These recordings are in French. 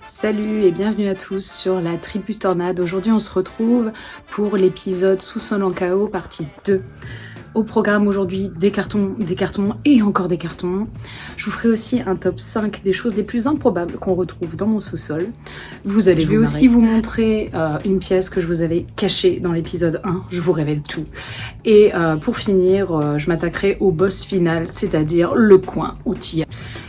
Salut et bienvenue à tous sur la Tribu Tornade. Aujourd'hui on se retrouve pour l'épisode Sous-sol en chaos partie 2. Au programme aujourd'hui des cartons et encore des cartons. Je vous ferai aussi un top 5 des choses les plus improbables qu'on retrouve dans mon sous-sol. Je vais aussi vous montrer une pièce que je vous avais cachée dans l'épisode 1, je vous révèle tout. Et pour finir, je m'attaquerai au boss final, c'est-à-dire le coin outil.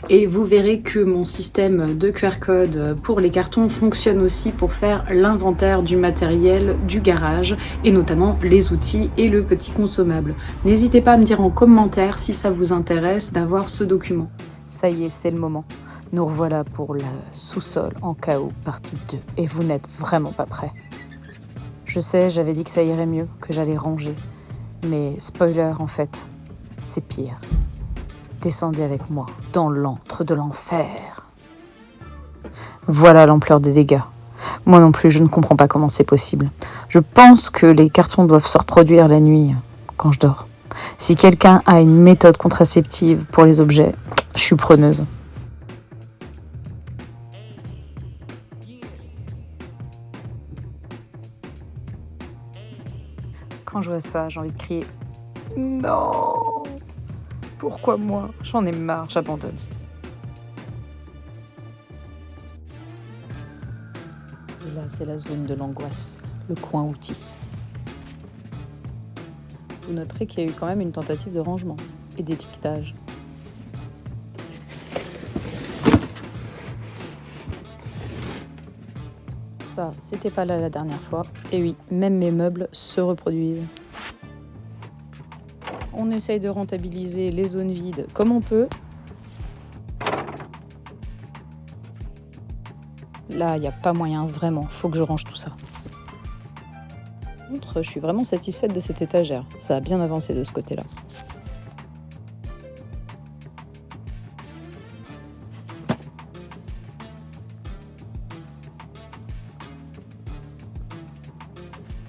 Et vous verrez que mon système de QR code pour les cartons fonctionne aussi pour faire l'inventaire du matériel du garage et notamment les outils et le petit consommable. N'hésitez pas à me dire en commentaire si ça vous intéresse d'avoir ce document. Ça y est, c'est le moment. Nous revoilà pour le sous-sol en chaos partie 2 et vous n'êtes vraiment pas prêts. Je sais, j'avais dit que ça irait mieux, que j'allais ranger. Mais spoiler en fait, c'est pire. Descendez avec moi dans l'antre de l'enfer. Voilà l'ampleur des dégâts. Moi non plus, je ne comprends pas comment c'est possible. Je pense que les cartons doivent se reproduire la nuit, quand je dors. Si quelqu'un a une méthode contraceptive pour les objets, je suis preneuse. Quand je vois ça, j'ai envie de crier « Non !» Pourquoi moi? J'en ai marre, j'abandonne. Et là, c'est la zone de l'angoisse, le coin outil. Vous noterez qu'il y a eu quand même une tentative de rangement et d'étiquetage. Ça, c'était pas là la dernière fois. Et oui, même mes meubles se reproduisent. On essaye de rentabiliser les zones vides comme on peut. Là, il n'y a pas moyen, vraiment. Faut que je range tout ça. Par contre, je suis vraiment satisfaite de cette étagère. Ça a bien avancé de ce côté-là.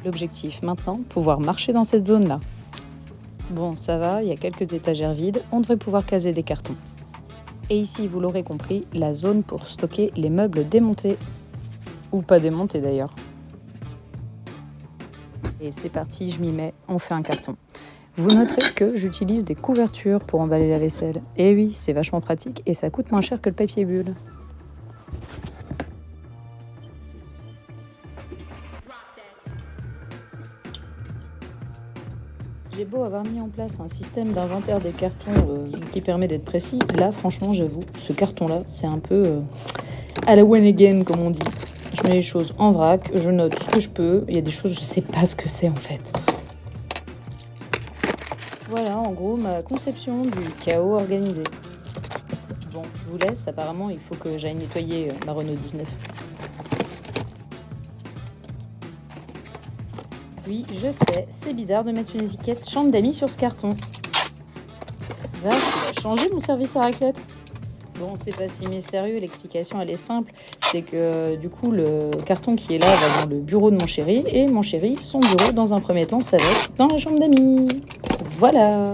L'objectif maintenant, pouvoir marcher dans cette zone-là. Bon, ça va, il y a quelques étagères vides, on devrait pouvoir caser des cartons. Et ici, vous l'aurez compris, la zone pour stocker les meubles démontés. Ou pas démontés d'ailleurs. Et c'est parti, je m'y mets, on fait un carton. Vous noterez que j'utilise des couvertures pour emballer la vaisselle. Et oui, c'est vachement pratique et ça coûte moins cher que le papier bulle. J'ai beau avoir mis en place un système d'inventaire des cartons qui permet d'être précis, là franchement j'avoue, ce carton-là c'est un peu à la one again comme on dit. Je mets les choses en vrac, je note ce que je peux, il y a des choses je sais pas ce que c'est en fait. Voilà en gros ma conception du chaos organisé. Bon, je vous laisse, apparemment il faut que j'aille nettoyer ma Renault 19. Oui, je sais, c'est bizarre de mettre une étiquette chambre d'amis sur ce carton. Va changer mon service à raclette. Bon, c'est pas si mystérieux, l'explication elle est simple. C'est que du coup, le carton qui est là va dans le bureau de mon chéri. Et mon chéri, son bureau, dans un premier temps, ça va être dans la chambre d'amis. Voilà.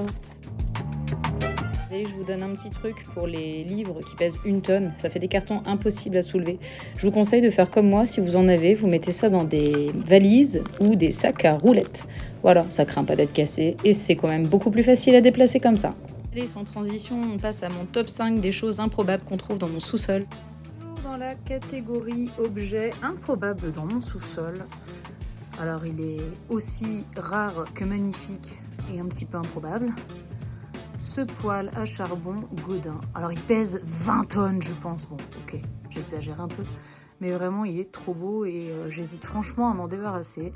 Et je vous donne un petit truc pour les livres qui pèsent 1 tonne. Ça fait des cartons impossibles à soulever. Je vous conseille de faire comme moi. Si vous en avez, vous mettez ça dans des valises ou des sacs à roulettes. Voilà, ça craint pas d'être cassé. Et c'est quand même beaucoup plus facile à déplacer comme ça. Allez, sans transition, on passe à mon top 5 des choses improbables qu'on trouve dans mon sous-sol. Toujours dans la catégorie objets improbables dans mon sous-sol. Alors, il est aussi rare que magnifique et un petit peu improbable. Ce poêle à charbon Godin. Alors il pèse 20 tonnes je pense. Bon ok, j'exagère un peu. Mais vraiment il est trop beau et j'hésite franchement à m'en débarrasser.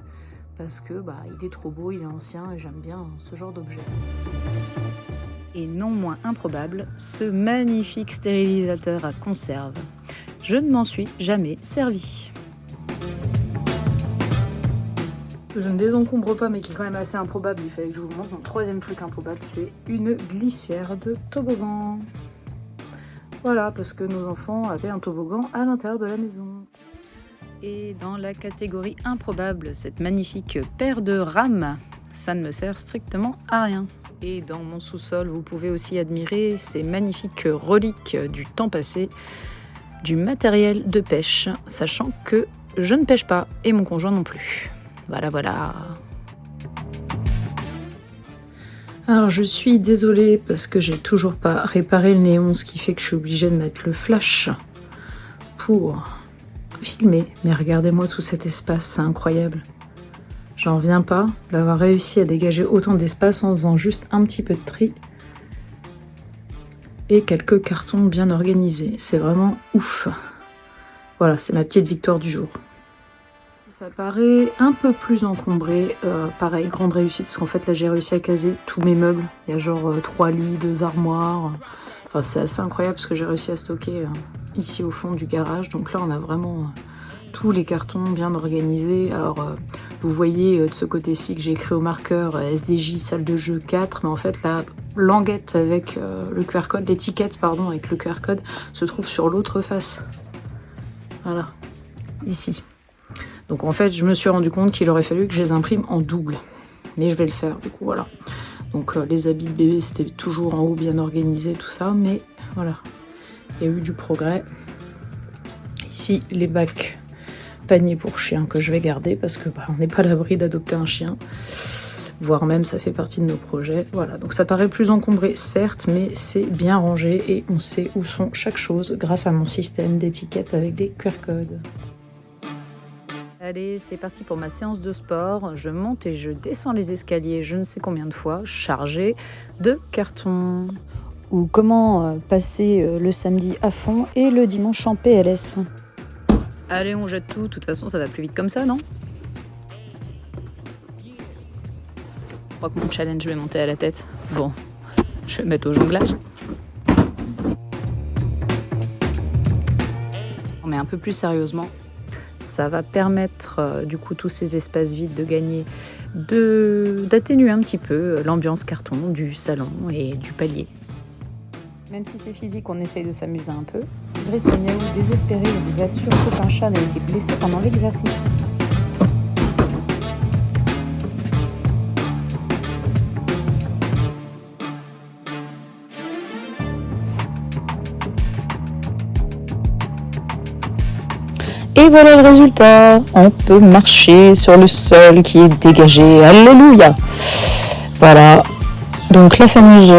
Parce que il est trop beau, il est ancien et j'aime bien ce genre d'objet. Et non moins improbable, ce magnifique stérilisateur à conserve. Je ne m'en suis jamais servi. Je ne désencombre pas, mais qui est quand même assez improbable, il fallait que je vous montre. Mon troisième truc improbable, c'est une glissière de toboggan. Voilà, parce que nos enfants avaient un toboggan à l'intérieur de la maison. Et dans la catégorie improbable, cette magnifique paire de rames, ça ne me sert strictement à rien. Et dans mon sous-sol, vous pouvez aussi admirer ces magnifiques reliques du temps passé. du matériel de pêche, sachant que je ne pêche pas et mon conjoint non plus. Voilà. Alors je suis désolée parce que j'ai toujours pas réparé le néon, ce qui fait que je suis obligée de mettre le flash pour filmer. Mais regardez-moi tout cet espace, c'est incroyable. J'en reviens pas d'avoir réussi à dégager autant d'espace en faisant juste un petit peu de tri et quelques cartons bien organisés. C'est vraiment ouf. Voilà, c'est ma petite victoire du jour. Ça paraît un peu plus encombré, pareil, grande réussite, parce qu'en fait là j'ai réussi à caser tous mes meubles. Il y a genre 3 lits, 2 armoires. Enfin c'est assez incroyable parce que j'ai réussi à stocker ici au fond du garage. Donc là on a vraiment tous les cartons bien organisés. Alors vous voyez de ce côté-ci que j'ai écrit au marqueur SDJ salle de jeu 4, mais en fait la languette avec le QR code, l'étiquette pardon avec le QR code se trouve sur l'autre face. Voilà, ici. Donc en fait, je me suis rendu compte qu'il aurait fallu que je les imprime en double. Mais je vais le faire, du coup, voilà. Donc les habits de bébé, c'était toujours en haut, bien organisé, tout ça. Mais voilà, il y a eu du progrès. Ici, les bacs paniers pour chiens que je vais garder parce que on n'est pas à l'abri d'adopter un chien. Voire même, ça fait partie de nos projets. Voilà, donc ça paraît plus encombré, certes, mais c'est bien rangé et on sait où sont chaque chose grâce à mon système d'étiquettes avec des QR codes. Allez, c'est parti pour ma séance de sport. Je monte et je descends les escaliers je ne sais combien de fois, chargés de cartons. Ou comment passer le samedi à fond et le dimanche en PLS. Allez, on jette tout. De toute façon, ça va plus vite comme ça, non ? Je crois que mon challenge m'est monté à la tête. Bon, je vais me mettre au jonglage. Mais un peu plus sérieusement, ça va permettre du coup tous ces espaces vides de gagner, d'atténuer un petit peu l'ambiance carton du salon et du palier. Même si c'est physique, on essaye de s'amuser un peu. Brice Ognaou, désespéré, nous assure qu'aucun chat n'a été blessé pendant l'exercice. Et voilà le résultat, on peut marcher sur le sol qui est dégagé, alléluia. Voilà, donc la fameuse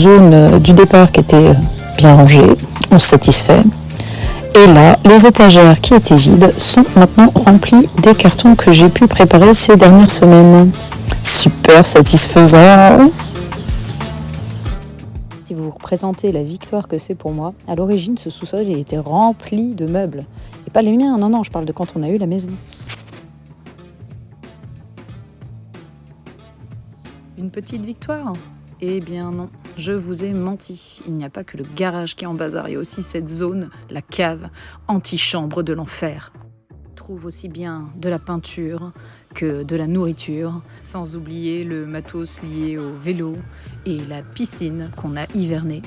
zone du départ qui était bien rangée, on se satisfait. Et là, les étagères qui étaient vides sont maintenant remplies des cartons que j'ai pu préparer ces dernières semaines. Super satisfaisant. Si vous vous représentez la victoire que c'est pour moi, à l'origine ce sous-sol il était rempli de meubles. Et pas les miens, non, je parle de quand on a eu la maison. Une petite victoire ? Eh bien non, je vous ai menti. Il n'y a pas que le garage qui est en bazar, il y a aussi cette zone, la cave, antichambre de l'enfer. On trouve aussi bien de la peinture que de la nourriture, sans oublier le matos lié au vélo et la piscine qu'on a hivernée.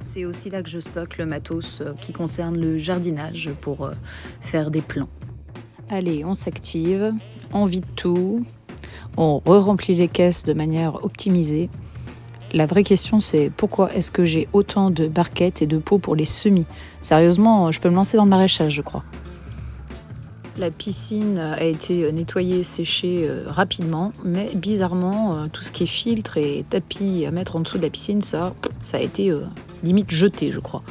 C'est aussi là que je stocke le matos qui concerne le jardinage pour faire des plants. Allez, on s'active, on vide tout, on re-remplit les caisses de manière optimisée. La vraie question, c'est pourquoi est-ce que j'ai autant de barquettes et de pots pour les semis ? Sérieusement, je peux me lancer dans le maraîchage, je crois. La piscine a été nettoyée, séchée rapidement, mais bizarrement, tout ce qui est filtre et tapis à mettre en dessous de la piscine, ça a été limite jeté, je crois.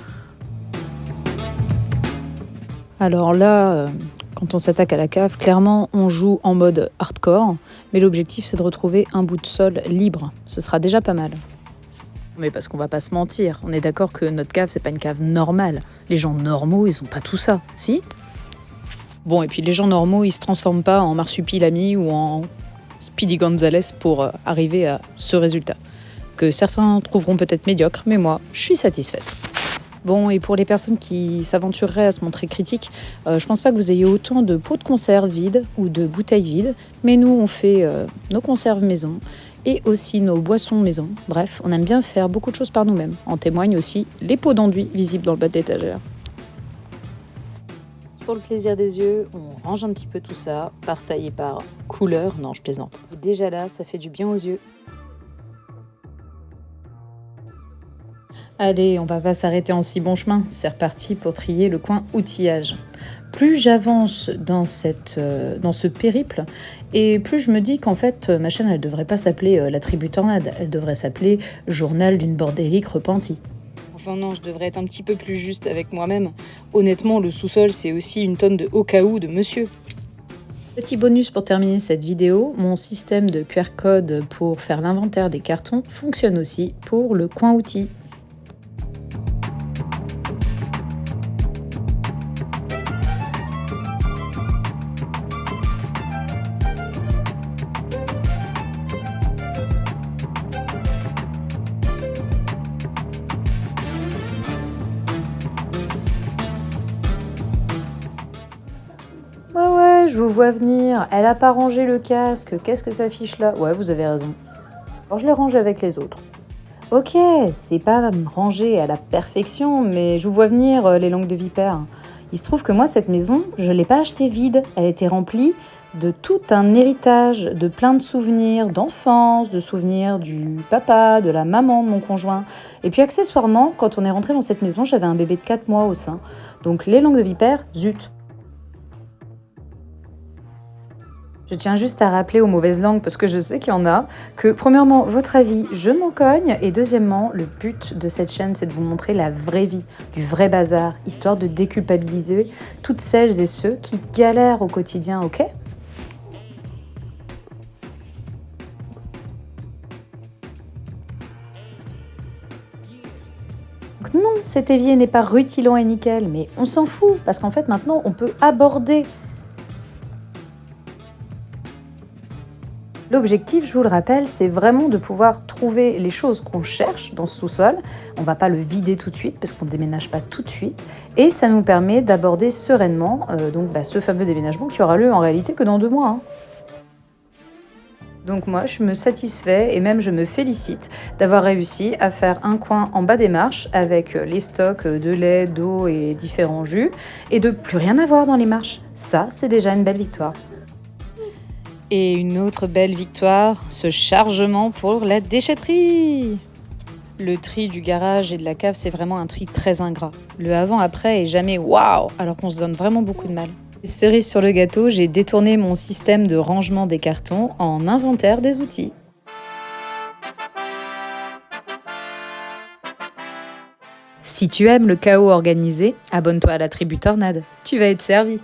Alors là, quand on s'attaque à la cave, clairement, on joue en mode hardcore, mais l'objectif, c'est de retrouver un bout de sol libre. Ce sera déjà pas mal. Mais parce qu'on va pas se mentir, on est d'accord que notre cave, c'est pas une cave normale. Les gens normaux, ils ont pas tout ça, si ? Bon, et puis les gens normaux, ils se transforment pas en Marsupilami ou en Speedy Gonzales pour arriver à ce résultat. Que certains trouveront peut-être médiocre, mais moi, je suis satisfaite. Bon, et pour les personnes qui s'aventureraient à se montrer critiques, je pense pas que vous ayez autant de pots de conserve vides ou de bouteilles vides, mais nous, on fait nos conserves maison et aussi nos boissons maison. Bref, on aime bien faire beaucoup de choses par nous-mêmes. En témoignent aussi les pots d'enduit visibles dans le bas de l'étagère. Pour le plaisir des yeux, on range un petit peu tout ça, par taille et par couleur. Non, je plaisante. Et déjà là, ça fait du bien aux yeux. Allez, on va pas s'arrêter en si bon chemin. C'est reparti pour trier le coin outillage. Plus j'avance dans ce périple, et plus je me dis qu'en fait, ma chaîne, elle devrait pas s'appeler La Tribu Tornade, elle devrait s'appeler Journal d'une bordélique repentie. Enfin non, je devrais être un petit peu plus juste avec moi-même. Honnêtement, le sous-sol, c'est aussi une tonne de au cas où de monsieur. Petit bonus pour terminer cette vidéo, mon système de QR code pour faire l'inventaire des cartons fonctionne aussi pour le coin outils. Ouais, je vous vois venir. Elle a pas rangé le casque. Qu'est-ce que ça fiche là? Ouais, vous avez raison. Alors je l'ai rangé avec les autres. Ok, c'est pas rangé à la perfection, mais je vous vois venir les langues de vipère. Il se trouve que moi, cette maison, je l'ai pas achetée vide. Elle était remplie de tout un héritage, de plein de souvenirs d'enfance, de souvenirs du papa, de la maman de mon conjoint. Et puis accessoirement, quand on est rentré dans cette maison, j'avais un bébé de 4 mois au sein. Donc les langues de vipère, zut. Je tiens juste à rappeler aux mauvaises langues, parce que je sais qu'il y en a, que premièrement, votre avis, je m'en cogne, et deuxièmement, le but de cette chaîne, c'est de vous montrer la vraie vie, du vrai bazar, histoire de déculpabiliser toutes celles et ceux qui galèrent au quotidien, ok ? Donc non, cet évier n'est pas rutilant et nickel, mais on s'en fout, parce qu'en fait, maintenant, on peut aborder. L'objectif, je vous le rappelle, c'est vraiment de pouvoir trouver les choses qu'on cherche dans ce sous-sol. On ne va pas le vider tout de suite parce qu'on ne déménage pas tout de suite. Et ça nous permet d'aborder sereinement ce fameux déménagement qui aura lieu en réalité que dans 2 mois. Donc moi, je me satisfais et même je me félicite d'avoir réussi à faire un coin en bas des marches avec les stocks de lait, d'eau et différents jus et de plus rien avoir dans les marches. Ça, c'est déjà une belle victoire. Et une autre belle victoire, ce chargement pour la déchetterie. Le tri du garage et de la cave, c'est vraiment un tri très ingrat. Le avant-après est jamais waouh, alors qu'on se donne vraiment beaucoup de mal. Cerise sur le gâteau, j'ai détourné mon système de rangement des cartons en inventaire des outils. Si tu aimes le chaos organisé, abonne-toi à la Tribu Tornade. Tu vas être servi.